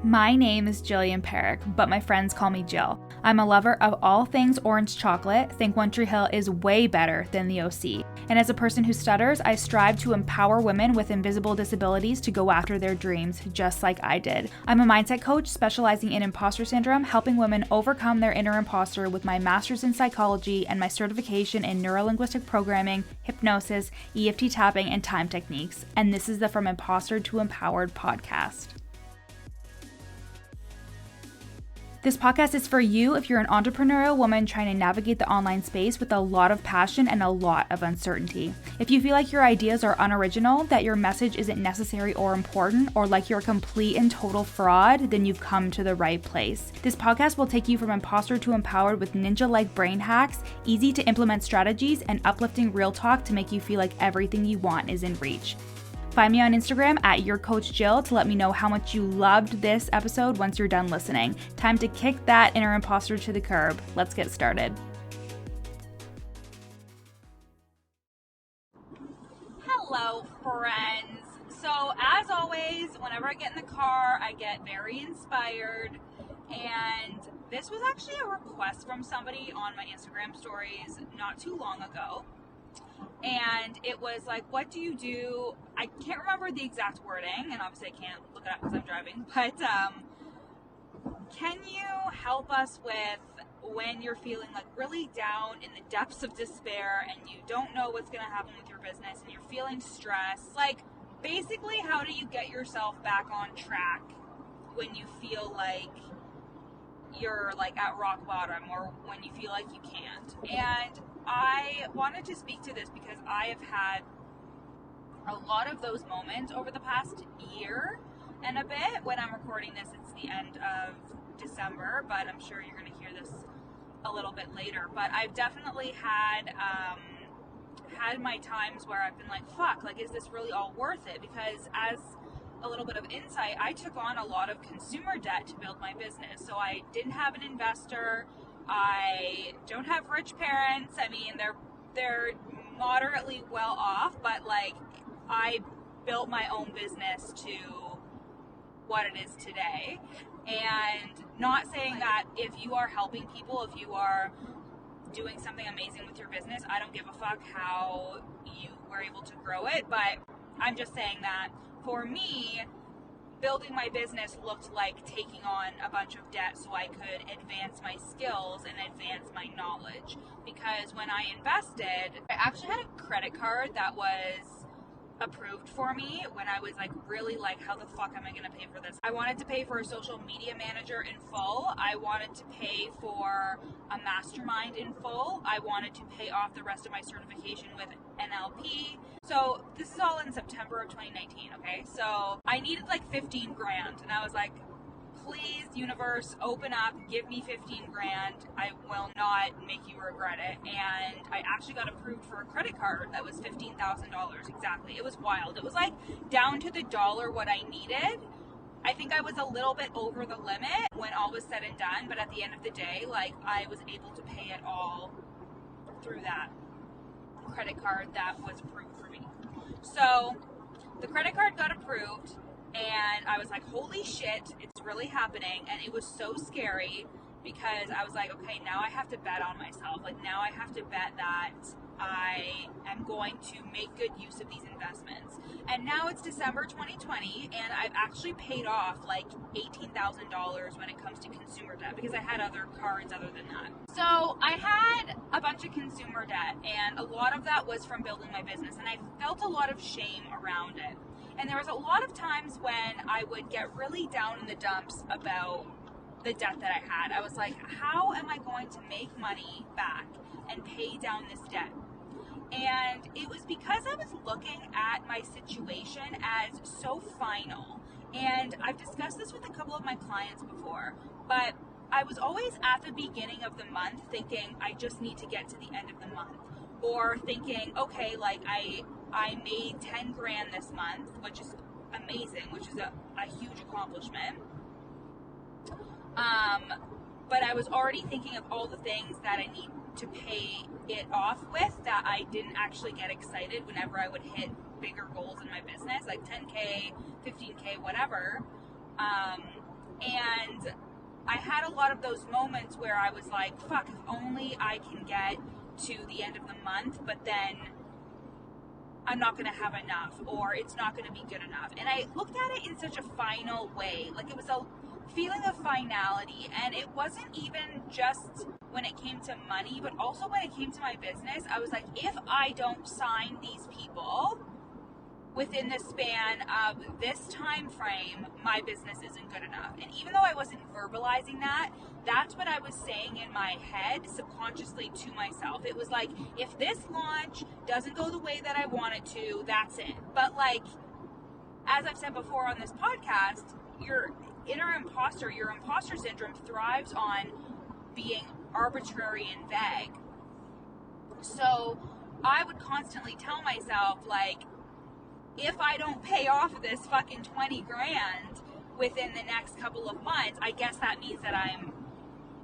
My name is Jillian Perrick, but my friends call me Jill. I'm a lover of all things orange chocolate. Think One Tree Hill is way better than the OC. And as a person who stutters, I strive to empower women with invisible disabilities to go after their dreams, just like I did. I'm a mindset coach specializing in imposter syndrome, helping women overcome their inner imposter with my master's in psychology and my certification in neurolinguistic programming, hypnosis, EFT tapping, and time techniques. And this is the From Imposter to Empowered podcast. This podcast is for you if you're an entrepreneurial woman trying to navigate the online space with a lot of passion and a lot of uncertainty. If you feel like your ideas are unoriginal, that your message isn't necessary or important, or like you're a complete and total fraud, then you've come to the right place. This podcast will take you from imposter to empowered with ninja-like brain hacks, easy to implement strategies, and uplifting real talk to make you feel like everything you want is in reach. Find me on Instagram at YourCoachJill to let me know how much you loved this episode once you're done listening. Time to kick that inner imposter to the curb. Let's get started. Hello, friends. So as always, whenever I get in the car, I get very inspired. And this was actually a request from somebody on my Instagram stories not too long ago. And it was like, what do you do? I can't remember the exact wording, and obviously I can't look it up because I'm driving, but can you help us with when you're feeling like really down in the depths of despair and you don't know what's going to happen with your business and you're feeling stressed? Like, basically, how do you get yourself back on track when you feel like you're like at rock bottom or when you feel like you can't? And I wanted to speak to this because I have had a lot of those moments over the past year and a bit. When I'm recording this, it's the end of December, but I'm sure you're going to hear this a little bit later. But I've definitely had my times where I've been like, fuck, like, is this really all worth it? Because as a little bit of insight, I took on a lot of consumer debt to build my business. So I didn't have an investor. I don't have rich parents. I mean, they're moderately well off, but like, I built my own business to what it is today. And not saying that if you are helping people, if you are doing something amazing with your business, I don't give a fuck how you were able to grow it, but I'm just saying that for me, building my business looked like taking on a bunch of debt so I could advance my skills and advance my knowledge. Because when I invested, I actually had a credit card that was approved for me when I was like really like, how the fuck am I gonna pay for this? I wanted to pay for a social media manager in full. I wanted to pay for a mastermind in full. I wanted to pay off the rest of my certification with NLP. So this is all in September of 2019, okay? So I needed like 15 grand and I was like, please, universe, open up, give me 15 grand. I will not make you regret it. And I actually got approved for a credit card that was $15,000 exactly. It was wild. It was like down to the dollar what I needed. I think I was a little bit over the limit when all was said and done, but at the end of the day, like, I was able to pay it all through that credit card that was approved for me. So the credit card got approved. And I was like, holy shit, it's really happening. And it was so scary because I was like, okay, now I have to bet on myself. Like, now I have to bet that I am going to make good use of these investments. And now it's December 2020, and I've actually paid off like $18,000 when it comes to consumer debt because I had other cards other than that. So I had a bunch of consumer debt, and a lot of that was from building my business. And I felt a lot of shame around it. And there was a lot of times when I would get really down in the dumps about the debt that I had. I was like, how am I going to make money back and pay down this debt? And it was because I was looking at my situation as so final. And I've discussed this with a couple of my clients before, but I was always at the beginning of the month thinking, I just need to get to the end of the month. Or thinking, okay, like I made 10 grand this month, which is amazing, which is a huge accomplishment. But I was already thinking of all the things that I need to pay it off with that I didn't actually get excited whenever I would hit bigger goals in my business, like 10K, 15K, whatever. And I had a lot of those moments where I was like, fuck, if only I can get to the end of the month, but then I'm not going to have enough, or it's not going to be good enough. And I looked at it in such a final way. Like, it was a feeling of finality, and it wasn't even just when it came to money, but also when it came to my business. I was like, if I don't sign these people within the span of this time frame, my business isn't good enough. And even though I wasn't verbalizing that, that's what I was saying in my head subconsciously to myself. It was like, if this launch doesn't go the way that I want it to, that's it. But like, as I've said before on this podcast, your inner imposter, your imposter syndrome thrives on being arbitrary and vague. So I would constantly tell myself, like, if I don't pay off this fucking 20 grand within the next couple of months, I guess that means that I'm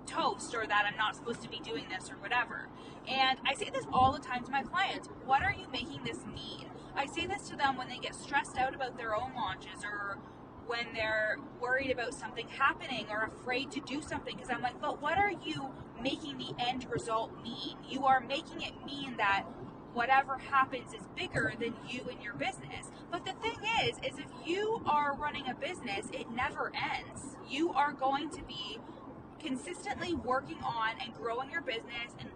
toast, or that I'm not supposed to be doing this, or whatever. And I say this all the time to my clients. What are you making this mean? I say this to them when they get stressed out about their own launches, or when they're worried about something happening or afraid to do something, because I'm like, but what are you making the end result mean? You are making it mean that whatever happens is bigger than you and your business. But the thing is if you are running a business, it never ends. You are going to be consistently working on and growing your business and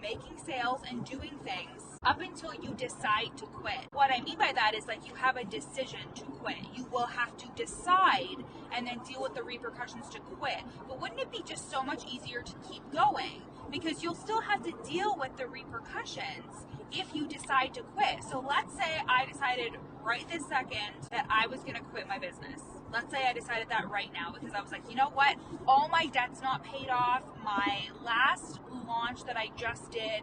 making sales and doing things up until you decide to quit. What I mean by that is, like, you have a decision to quit. You will have to decide and then deal with the repercussions to quit. But wouldn't it be just so much easier to keep going? Because you'll still have to deal with the repercussions if you decide to quit. So let's say I decided right this second that I was going to quit my business. Let's say I decided that right now, because I was like, you know what? All my debt's not paid off. My last launch that I just did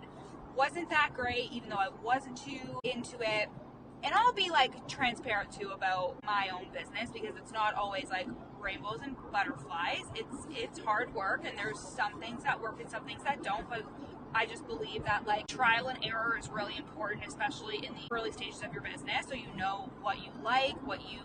wasn't that great, even though I wasn't too into it. And I'll be like transparent too about my own business, because it's not always like rainbows and butterflies. It's hard work, and there's some things that work and some things that don't. But I just believe that like trial and error is really important, especially in the early stages of your business, so you know what you like, what you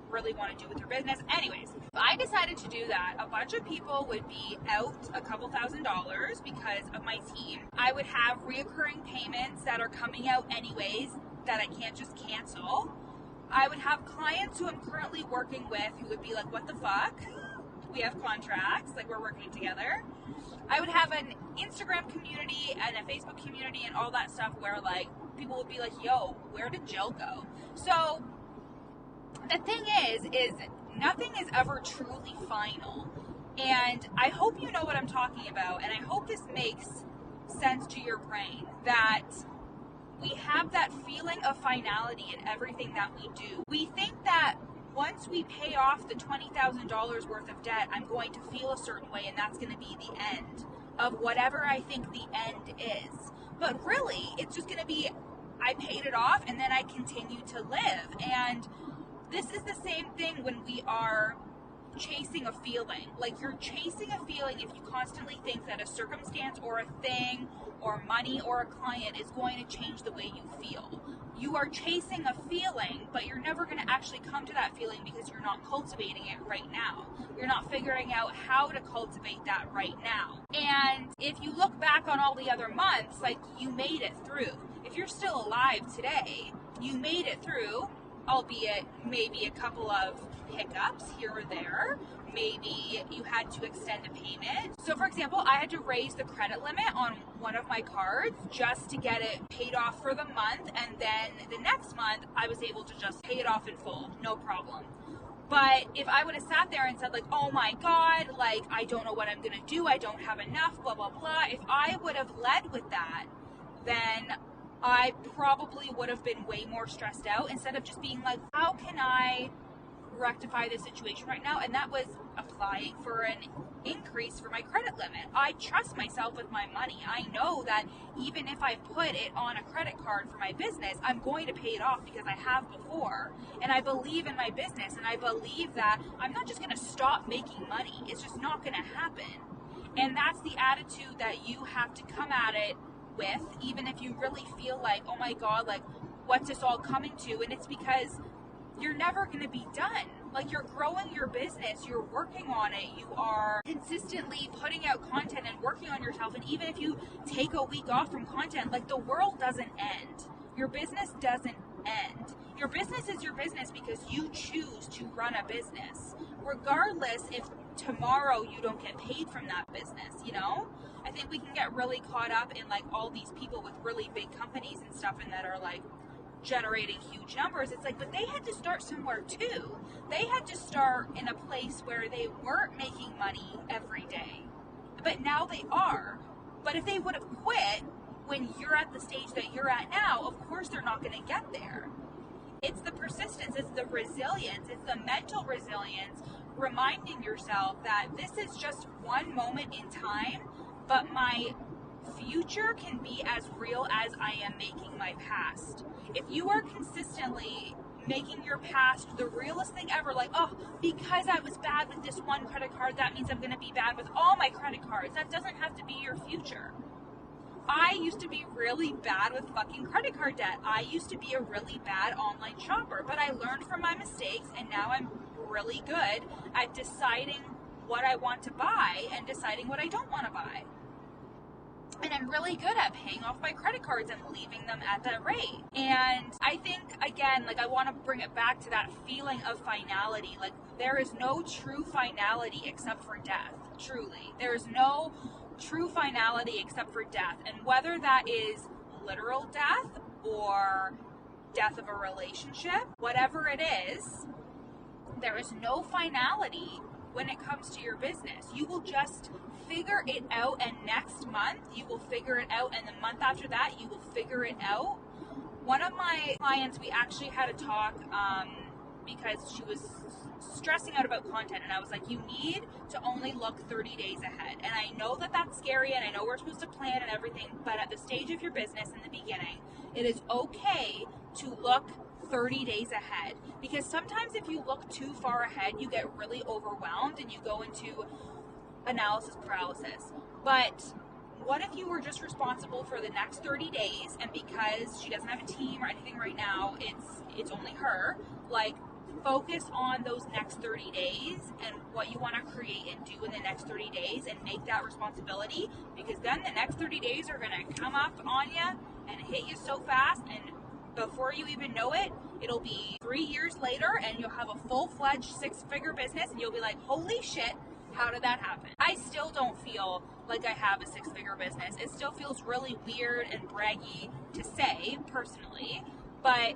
really want to do with your business. Anyways, if I decided to do that, a bunch of people would be out a couple $1,000s because of my team. I would have reoccurring payments that are coming out anyways that I can't just cancel. I would have clients who I'm currently working with who would be like, what the fuck? We have contracts, like we're working together. I would have an Instagram community and a Facebook community and all that stuff where like people would be like, yo, where did Jill go? So the thing is nothing is ever truly final. And I hope you know what I'm talking about, and I hope this makes sense to your brain, that we have that feeling of finality in everything that we do. We think that once we pay off the $20,000 worth of debt, I'm going to feel a certain way, and that's going to be the end of whatever I think the end is. But really, it's just going to be, I paid it off, and then I continue to live. And this is the same thing when we are chasing a feeling. Like, you're chasing a feeling if you constantly think that a circumstance or a thing or money or a client is going to change the way you feel. You are chasing a feeling, but you're never going to actually come to that feeling because you're not cultivating it right now. You're not figuring out how to cultivate that right now. And if you look back on all the other months, like, you made it through. If you're still alive today, you made it through, albeit maybe a couple of hiccups here or there. Maybe you had to extend a payment. So for example, I had to raise the credit limit on one of my cards just to get it paid off for the month, and then the next month I was able to just pay it off in full, no problem. But if I would have sat there and said like, oh my God, like, I don't know what I'm gonna do, I don't have enough, blah, blah, blah. If I would have led with that, then I probably would have been way more stressed out, instead of just being like, how can I rectify the situation right now? And that was applying for an increase for my credit limit. I trust myself with my money. I know that even if I put it on a credit card for my business, I'm going to pay it off because I have before. And I believe in my business, and I believe that I'm not just going to stop making money. It's just not going to happen. And that's the attitude that you have to come at it with, even if you really feel like, oh my God, like, what's this all coming to? And it's because you're never going to be done. Like, you're growing your business, you're working on it, you are consistently putting out content and working on yourself. And even if you take a week off from content, like, the world doesn't end. Your business doesn't end. Your business is your business because you choose to run a business, regardless if tomorrow you don't get paid from that business, you know? I think we can get really caught up in like all these people with really big companies and stuff and that are like generating huge numbers. It's like, but they had to start somewhere too. They had to start in a place where they weren't making money every day, but now they are. But if they would have quit when you're at the stage that you're at now, of course they're not going to get there. It's the persistence, it's the resilience, it's the mental resilience, reminding yourself that this is just one moment in time, but my future can be as real as I am making my past. If you are consistently making your past the realest thing ever, like, oh, because I was bad with this one credit card, that means I'm going to be bad with all my credit cards. That doesn't have to be your future. I used to be really bad with fucking credit card debt. I used to be a really bad online shopper, but I learned from my mistakes, and now I'm really good at deciding what I want to buy and deciding what I don't want to buy. And I'm really good at paying off my credit cards and leaving them at that rate. And I think, again, like, I want to bring it back to that feeling of finality. Like, there is no true finality except for death. Truly. There is no true finality except for death. And whether that is literal death or death of a relationship, whatever it is, there is no finality when it comes to your business. You will just figure it out, and next month you will figure it out, and the month after that you will figure it out. One of my clients, we actually had a talk because she was stressing out about content, and I was like, you need to only look 30 days ahead. And I know that that's scary, and I know we're supposed to plan and everything, but at the stage of your business in the beginning, it is okay to look 30 days ahead, because sometimes if you look too far ahead, you get really overwhelmed and you go into analysis paralysis. But what if you were just responsible for the next 30 days, and because she doesn't have a team or anything right now, it's only her, like, focus on those next 30 days and what you want to create and do in the next 30 days, and make that responsibility, because then the next 30 days are going to come up on you and hit you so fast, and before you even know it, it'll be 3 years later and you'll have a full-fledged 6-figure business, and you'll be like, holy shit, how did that happen? I still don't feel like I have a 6-figure business. It still feels really weird and braggy to say, personally, but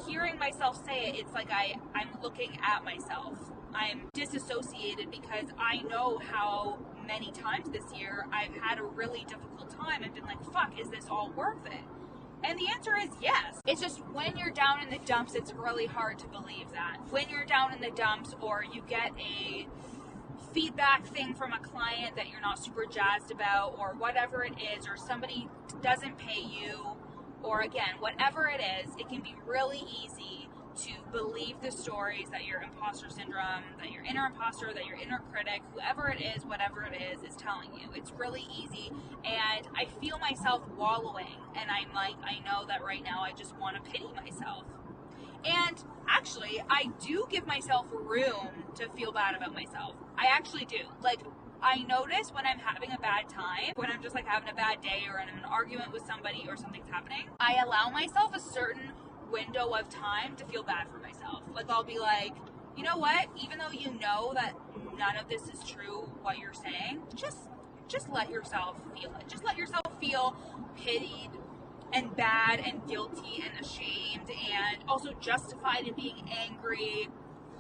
hearing myself say it, it's like I'm looking at myself. I'm disassociated because I know how many times this year I've had a really difficult time and been like, fuck, is this all worth it? And the answer is yes. It's just when you're down in the dumps, it's really hard to believe that. When you're down in the dumps, or you get a feedback thing from a client that you're not super jazzed about, or whatever it is, or somebody doesn't pay you, or again, whatever it is, it can be really easy to believe the stories that your imposter syndrome, that your inner imposter, that your inner critic, whoever it is, whatever it is telling you. It's really easy, and I feel myself wallowing, and I'm like, I know that right now I just want to pity myself. And actually, I do give myself room to feel bad about myself. I actually do. Like, I notice when I'm having a bad time, when I'm just like having a bad day, or in an argument with somebody, or something's happening, I allow myself a certain window of time to feel bad for myself. Like, I'll be like, you know what, even though you know that none of this is true, what you're saying, just let yourself feel it. Just let yourself feel pitied and bad and guilty and ashamed and also justified in being angry.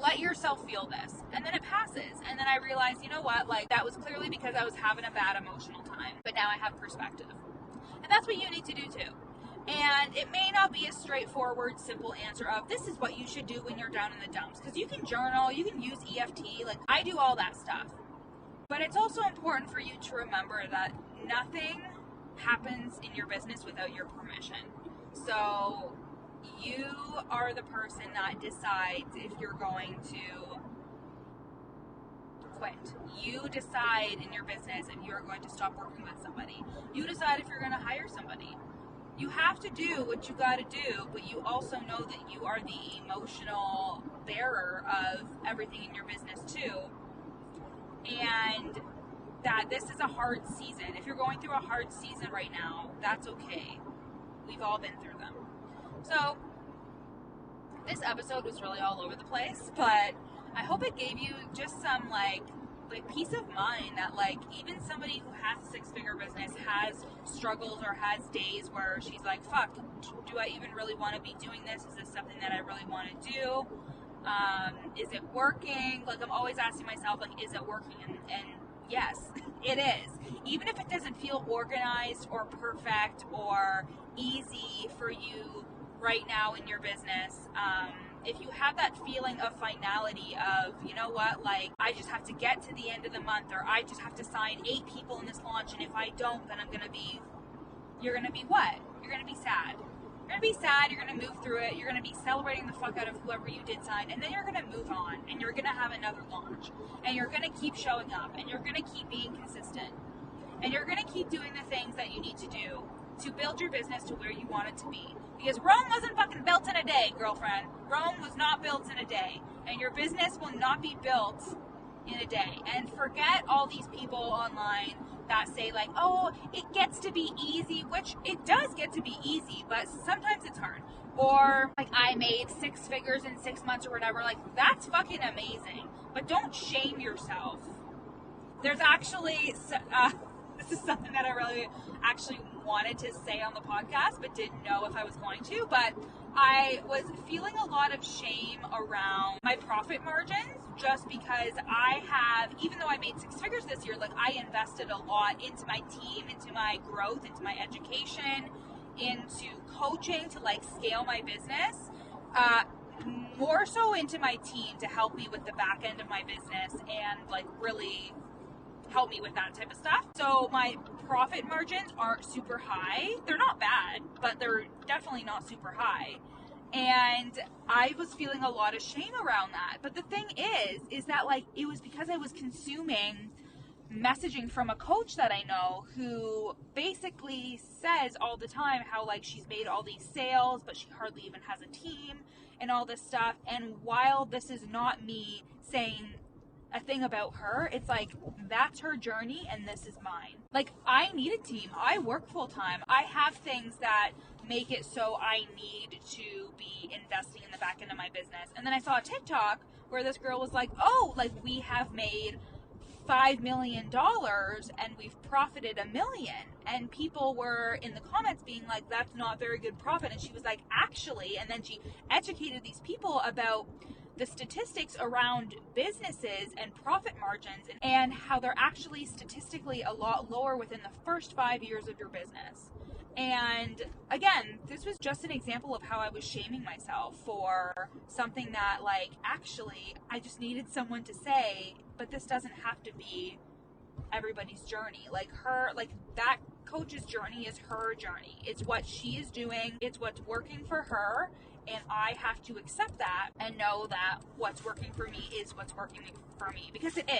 Let yourself feel this, and then it passes, and then I realize, you know what, like, that was clearly because I was having a bad emotional time, but now I have perspective. And that's what you need to do too. And it may not be a straightforward, simple answer of this is what you should do when you're down in the dumps, because you can journal, you can use EFT, like, I do all that stuff. But it's also important for you to remember that nothing happens in your business without your permission. So you are the person that decides if you're going to quit. You decide in your business if you're going to stop working with somebody. You decide if you're going to hire somebody. You have to do what you got to do, but you also know that you are the emotional bearer of everything in your business too. And that this is a hard season. If you're going through a hard season right now, that's okay. We've all been through them. So this episode was really all over the place, but I hope it gave you just some like peace of mind that like even somebody who has a six-figure business has struggles or has days where she's like, fuck, do I even really want to be doing this? Is this something that I really want to do? Is it working? Like, I'm always asking myself, like, is it working? And yes, it is. Even if it doesn't feel organized or perfect or easy for you right now in your business, if you have that feeling of finality of, you know what, like, I just have to get to the end of the month, or I just have to sign 8 people in this launch, and if I don't, then you're going to be what? You're going to be sad. You're going to be sad, you're going to move through it, you're going to be celebrating the fuck out of whoever you did sign, and then you're going to move on, and you're going to have another launch, and you're going to keep showing up, and you're going to keep being consistent, and you're going to keep doing the things that you need to do to build your business to where you want it to be. Because Rome wasn't fucking built in a day, girlfriend. Rome was not built in a day. And your business will not be built in a day. And forget all these people online that say like, oh, it gets to be easy, which it does get to be easy, but sometimes it's hard. Or like, I made 6 figures in 6 months or whatever. Like, that's fucking amazing. But don't shame yourself. There's actually... this is something that I really actually wanted to say on the podcast, but didn't know if I was going to. But I was feeling a lot of shame around my profit margins just because I have, even though I made 6 figures this year, like I invested a lot into my team, into my growth, into my education, into coaching to like scale my business. More so into my team to help me with the back end of my business and like really help me with that type of stuff. So my profit margins aren't super high. They're not bad, but they're definitely not super high. And I was feeling a lot of shame around that. But the thing is that like it was because I was consuming messaging from a coach that I know who basically says all the time how like she's made all these sales, but she hardly even has a team and all this stuff. And while this is not me saying a thing about her, it's like that's her journey and this is mine. Like, I need a team. I work full time. I have things that make it so I need to be investing in the back end of my business. And then I saw a TikTok where this girl was like, oh, like we have made $5 million and we've profited $1 million. And people were in the comments being like, that's not very good profit. And she was like, actually, and then she educated these people about the statistics around businesses and profit margins and how they're actually statistically a lot lower within the first 5 years of your business. And again, this was just an example of how I was shaming myself for something that like, actually, I just needed someone to say, but this doesn't have to be everybody's journey. Like her, like that coach's journey is her journey. It's what she is doing. It's what's working for her. And I have to accept that and know that what's working for me is what's working for me. Because it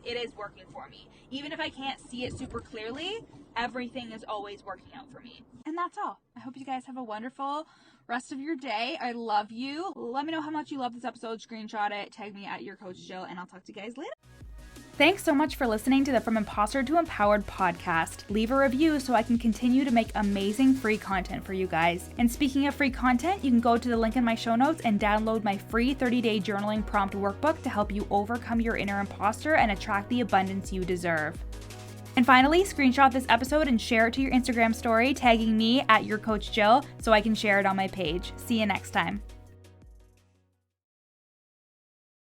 is working for me. Even if I can't see it super clearly, everything is always working out for me. And that's all. I hope you guys have a wonderful rest of your day. I love you. Let me know how much you love this episode. Screenshot it. Tag me at your coach Jill. And I'll talk to you guys later. Thanks so much for listening to the From Imposter to Empowered podcast. Leave a review so I can continue to make amazing free content for you guys. And speaking of free content, you can go to the link in my show notes and download my free 30-day journaling prompt workbook to help you overcome your inner imposter and attract the abundance you deserve. And finally, screenshot this episode and share it to your Instagram story, tagging me at your coach Jill so I can share it on my page. See you next time.